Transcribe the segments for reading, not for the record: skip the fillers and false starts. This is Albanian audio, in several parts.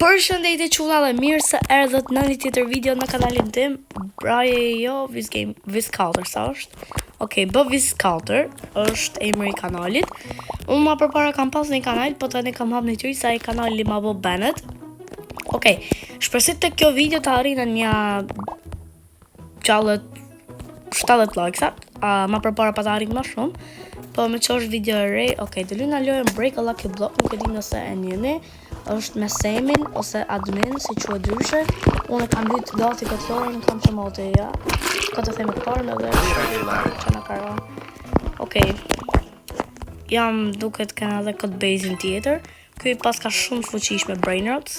Përshëndetje çulla dhe mirë se erdhët në një tjetër video në kanalin tim. Viscounter sa është? Okej, Viscounter është emri I kanalit. Unë më përpara kam pas një kanal, po tani kam hap një tjetër sa I kanali ma bë banet. Okej, shpresit të kjo video të arrinën një 70 likes, ma përpara pa të arrin më shumë. Po me që është video e re, okej, të lyna lojën Break a Lucky Block, nuk e di nëse e njëni. është me Semin ose admin, si që e dyshe. Unë e kam lytë gati këtë lojën, kam që mote ja. Këtë theme të parën edhe që në karon. Okej. Jam duket kena dhe këtë bazin tjetër. Kuj pas ka shumë fuqish me brainrots.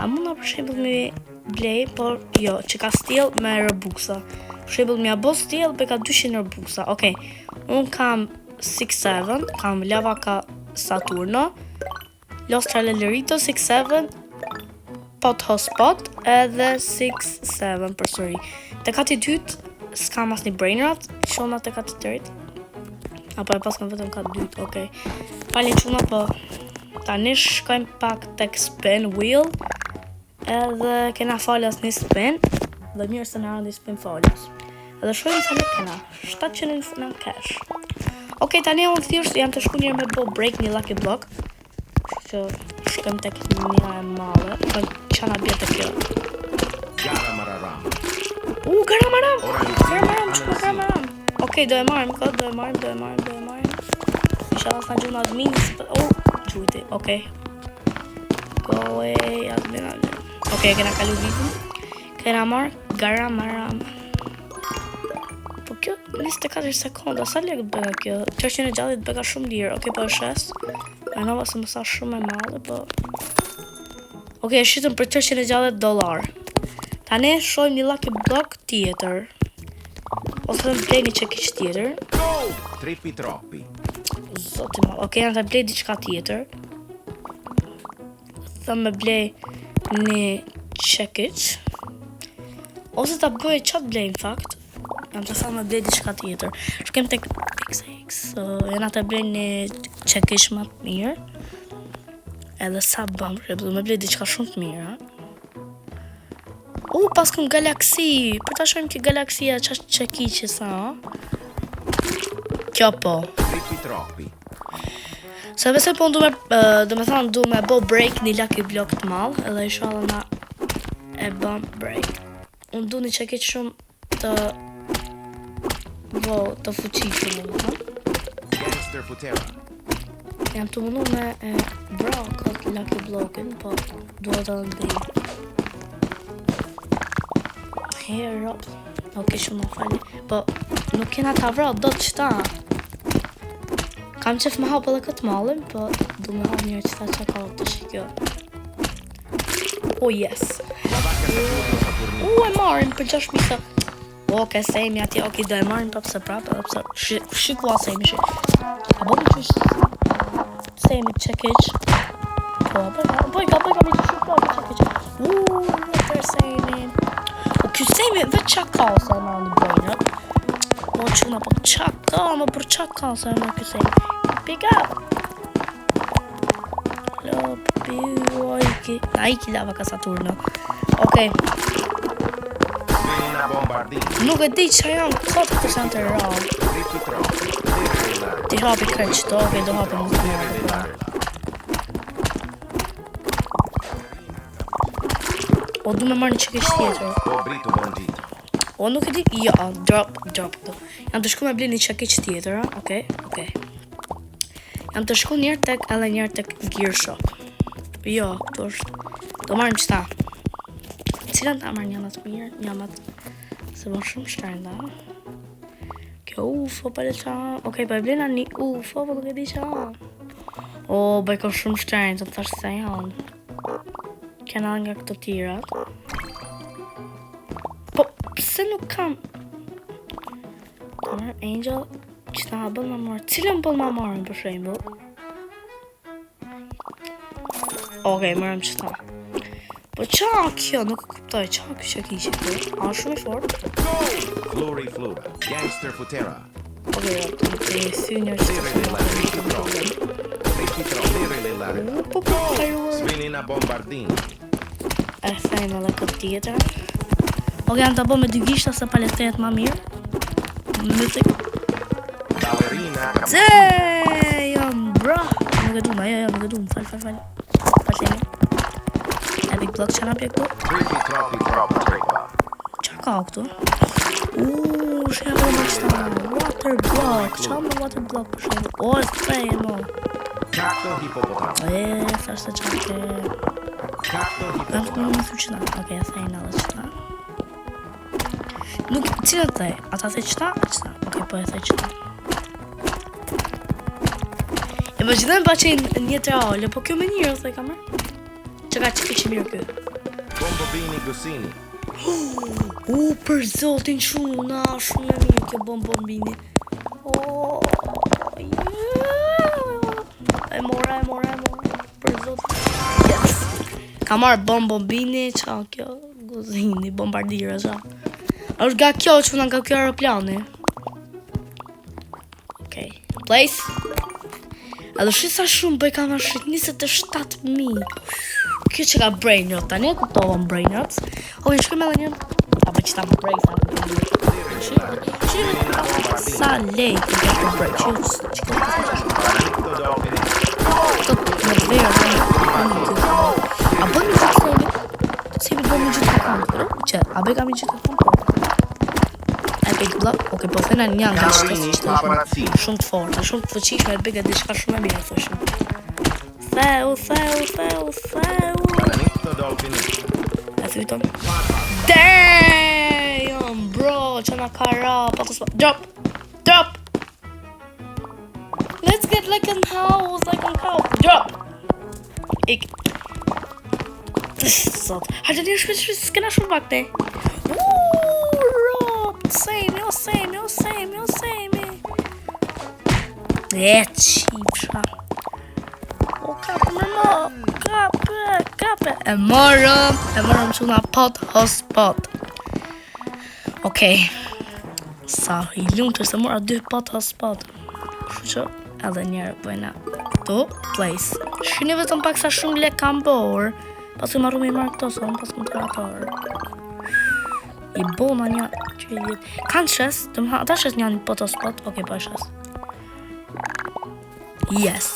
A muna për shembull me blej, por jo, që ka steal me Robuxa. Për shembull me abo steal, be ka 200 Robuxa. Okej. Unë kam 6-7, kam Lavaka Saturno, Los Trallerito 6-7, Pot Hotspot, edhe 6-7 për sëri. Te kati dytë, s'kam asni brainrot, shona te kati tërit. Apo e pas kam vetëm kati dytë, okej. Falin quna, po tani shkojmë pak tek spin wheel, edhe kena falas një spin, dhe mirë se në rëndi spin falas. Edhe shkojmë sa në kena, 700 në cash. Okej, tani unë thjesht jam të shku njërë me bo break një Lucky Block, që shkëm tek një e male, po që na bje të kjo. Garamaram, Garamaram. Okej, do e marim këtë, do e marim. Isha as në gjuna admin, gjujti, okej. Go away, admin. Okej, kena kalu vitin. Kena marrë Garamaram. Po kjo 24 sekonda, sa lekë bëga kjo? Qështjën e gjallit bëga shumë lirë, okej, po e shes. E nova se më sa shumë e madhe, po... Okej, e shqitëm për qështjën e gjallit $. Tane shojmë një Lucky Block tjetër. Ose të më blej një qekiq tjetër. Trippi troppi. Zoti ma, okej, janë të blej diçka tjetër. Thëmë me blej një qekiq. Ose të bëj qatë blej në fakt. Jam të thëmë me blej diçka tjetër. Shkem tek XX. Jena të blej një qekish më të mirë. Edhe sa bëm, me blej diçka shumë të mirë. Pas këm Galaxy. Për ta shojmë ki Galaxia qa qekiqi sa. Kjo po. Se vese po du me bo break një Lucky Block të malë. Edhe I shala na e bëm break. Unë du një qekiq shumë të... të fuqishëm jam të mundu me bra këtë Lucky Blockin, po duhet të ndëj. Here up. Okej, shumë në fali. Po, nuk kena ta vra, do të qëta. Kam qef me hapë edhe këtë malin, po du me hapë njërë qëta që ka të shikjo. Oh, yes. E marim për 6 misa. Oke, Semi atje, oke, do e marim prapë se prapë, shikua Semi, A bëmi që Semi qekiq. Po, bëjka mi të shikua qekiq. Për Semi. O, kjo Semi veç qa ka se e marrë një bëjnët. O, quna, po qa ka, më për qa ka se e marrë kjo Semi. Pick up. Na iki Lavaka Saturno. Okej. Nuk e di që janë këtë të janë të rrallë. Ti hapi kërë qëto, okej, do hapi më të mërë. O, du me marrë një qekiq tjetër. O, nuk e di, ja, drop. Jam të shku me bli një qekiq tjetër, okej. Jam të shku njërë tek edhe njërë tek Gear Shop. Jo, këtu është. Do marrim qëta. Cilat ta marrë njëmat mirë, njëmat se më shumë shtajnë da. Kjo UFO për e qa. Okej, për e blina një UFO, për nuk e di qa. O, bëjko shumë shtajnë, të thashtë se janë. Kena nga këto tirat. Po, pëse nuk kam? Të marrë Angel, qëta ha bëllë ma marrë. Cilën bëllë ma marrën për shembo? Okej, marrëm qëta. Po qa kjo, nuk kuptoj, qa kjo që kishe kjo? A shumë I fort? Glory Flora, Gangster Futera. Okej, të thy njërë që të Po, fireworks. Ballerina bombardini. E thejnë edhe këtë tjetër. Ok, janë të bo me dy gishta se palestrejet ma mirë. Mythic. Ballerina Damn, bro. Nuk e du, nuk e du, fal. Falemi. Epic block që nga pje këtu. Trippi troppi. Qa ka këtu? Shka për më qëta. Water block. Qa më water block për shumë? O, e thej, mo. Cacto hippopotamo. Thashtë të qake. Cacto Kam të më thu qëta. Ok, e thej në dhe qëta. Nuk, cilë të thej? Ata thej qëta? Qëta. Ok, po e thej qëta. Imaginojmë pa që një reale, po kjo me njërë, thej kamer. Që ka që mirë kjo. Bombobini Gusini. Për zotin shumë e mirë kjo bombini. E mora. Për zotin. Yes. Ka marrë bombini, qa kjo guzini, bombardira, qa. është nga kjo që nga kjo aeroplani. Okej. Place. Edhe shi sa shumë bëj ka nga shit 27.000. Kjo që ka brain rot, tani e kuptova brain rot. Okej, shkëm edhe një. Apo që ta më brain sa. Sa lej të dhe të brain. Në verë, a bën një gjithë sejmi? Sejmi bën një gjithë kampër, që? A bëj kam një gjithë kampër? Epic block, oke, po thena një nga qëtë shumë të fortë, shumë të fëqishme e bëjë diçka shumë e mirë, thëshëm. Theu. E thytëm. Damn, bro, që nga kara, patos pa. Drop. Let's get like a house, drop. Ik. Sot. Hajde një shpesht, s'kena shumë bakte. Sejmi. E qipsha. O kape. E morëm që nga pot hotspot. Okej. Sa i lumë të se mora 2 pot hotspot. Që edhe njerë bëjna. Tu, place. Shini vetëm pak sa shumë lek kam borë. Pas i marru me i marrë këto, sa unë pas më të ratorë. I bona një që i jetë. Kanë shes, të më ha, ata shes një pot hotspot. Okej, po e shes. Yes.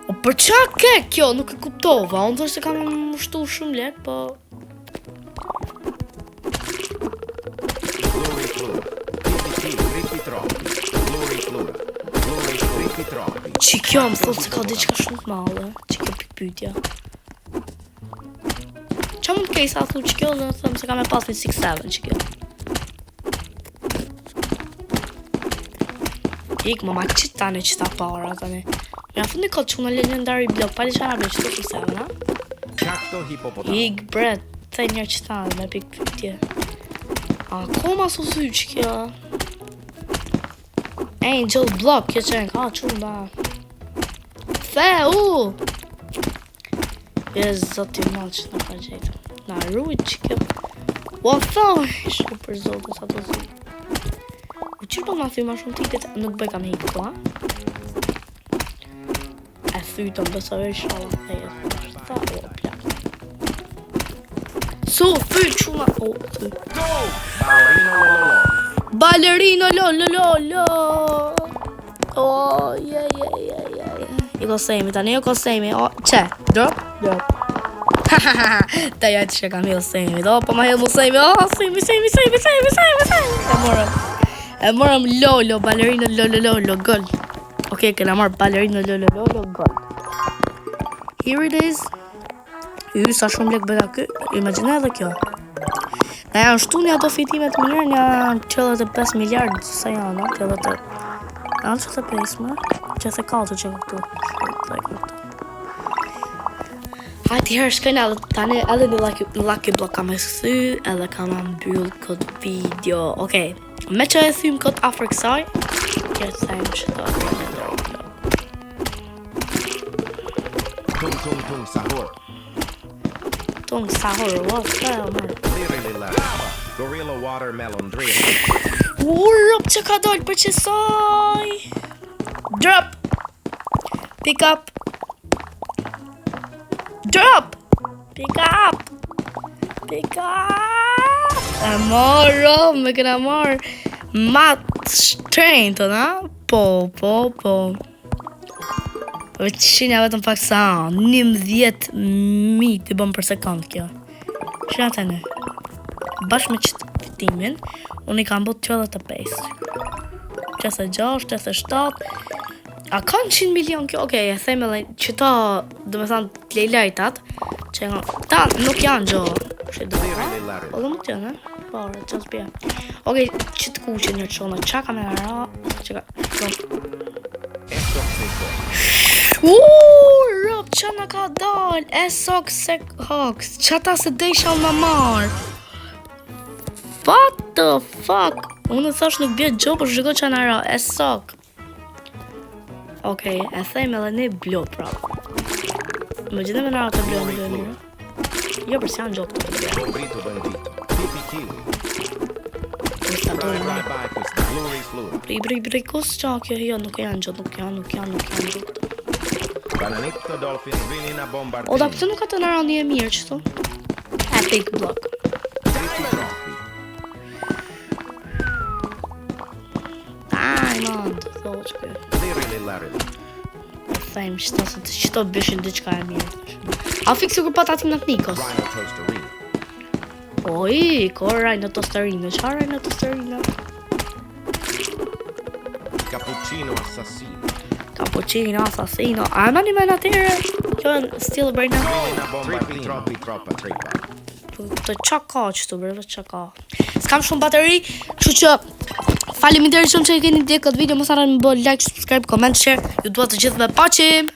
O për qa ke kjo, nuk e kuptova. Unë thështë se kam mështu shumë lek, po... Që kjo më thotë se ka diçka shumë të male. Që kjo pikpytja. Qa mund të kej sa thu që kjo dhe në thëmë se ka me pas një 6-7 që kjo. Ik, ma qitë tani që ta para tani. Mja fundi këtë që në legendary blok, pali që nga bre që të 6-7, na? Ik, bre, të një që ta me pikpytje. A, koma su sy që kjo. Angel block, kjo qenë, ka qunë da. Theu! Jezë zoti malë që në ka gjetë. Na rrujt që kjo. Ua thau! Shku për zotë sa të zi. U qërë po nga thy ma shumë tiket, nuk bëj kam hitë po, ha? E thytëm besove shala. E jetë ta, o plak. Su, thyt quna. O, thyt. Ballerino lolololo. Oh, yeah. I kosejmi tani, Që? Drop? Ta ja që kam jo sejmi. Po ma helmu sejmi. Sejmi. E morëm lolo, ballerino lolololo, gol. Okej, këna marrë ballerino lolololo, gol. Here it is. Sa shumë lek bëga kë. Imagine edhe kjo. Na janë shtu një ato fitimet mirë, një 45 miliard, sa janë, 80. Janë 45, më? 84 që këtu. Hajti herë shkajnë edhe tani edhe një lucky block kam e këthy, edhe kam mbyll këtë video. Okej, me që e thymë këtë afër kësaj, kjerë të thajmë që të Tung sahur. Tung sahur, what the hell, man? Gorilla watermelon drill. Urop që ka dollë për qësaj. Drop. Pick up. Drop! Pick up! Pick up! E morë, me këna morë mat strength, na? Po. Shina vetëm pak sa 11.000 të bëm për sekund kjo. Shina të në. Bashkë me qëtë fitimin, unë I kam bët 85. 86, 87. A kanë 100 milion kjo? Okej, e thejme që ta, dhe me thanë, të lejlajtat, që ta nuk janë gjo. Që do po dhe më të janë, Pare, që s'bje. Okej, që të kuqin një qona, qa ka me në ra, që ka, Rob, qa në ka dal, Esok Sekhawks, qa ta se desha më marë. What the fuck? Unë thash nuk bje gjo, për shiko qa në ra, Esok. Okej, e thejmë edhe ne blo, pra. Më gjithë me në ra të blo në blo. Jo, përsi janë gjotë këtë blo. Brito bandito. Tipi kiwi. Bri, kus qa kjo, jo, nuk janë gjotë, nuk janë gjotë. Bananito dolphin vini na bombardino. O, da pëtë nuk ka të në ra një e mirë, qëtu? Epic block. Tripi troppi. Diamond, thotë kjo. Lirili larili. Thejmë qëto bëshin diqka e mirë. A fikë kur pat atim në të Nikos? Rhino toasterino. Oj, ko Rhino Toasterino, qa Rhino Toasterino? Cappuccino assassino. Cappuccino, assassino, a ma një men atyre? Kjo e still bërna. Vini na bombardino. Troppa tripa. Të qa ka qëtu, bre, qa ka. S'kam shumë bateri, kështu që faleminderit shumë që I keni ndjek këtë video, mos harroni me bë like, subscribe, comment, share. Ju dua të gjithëve paqim.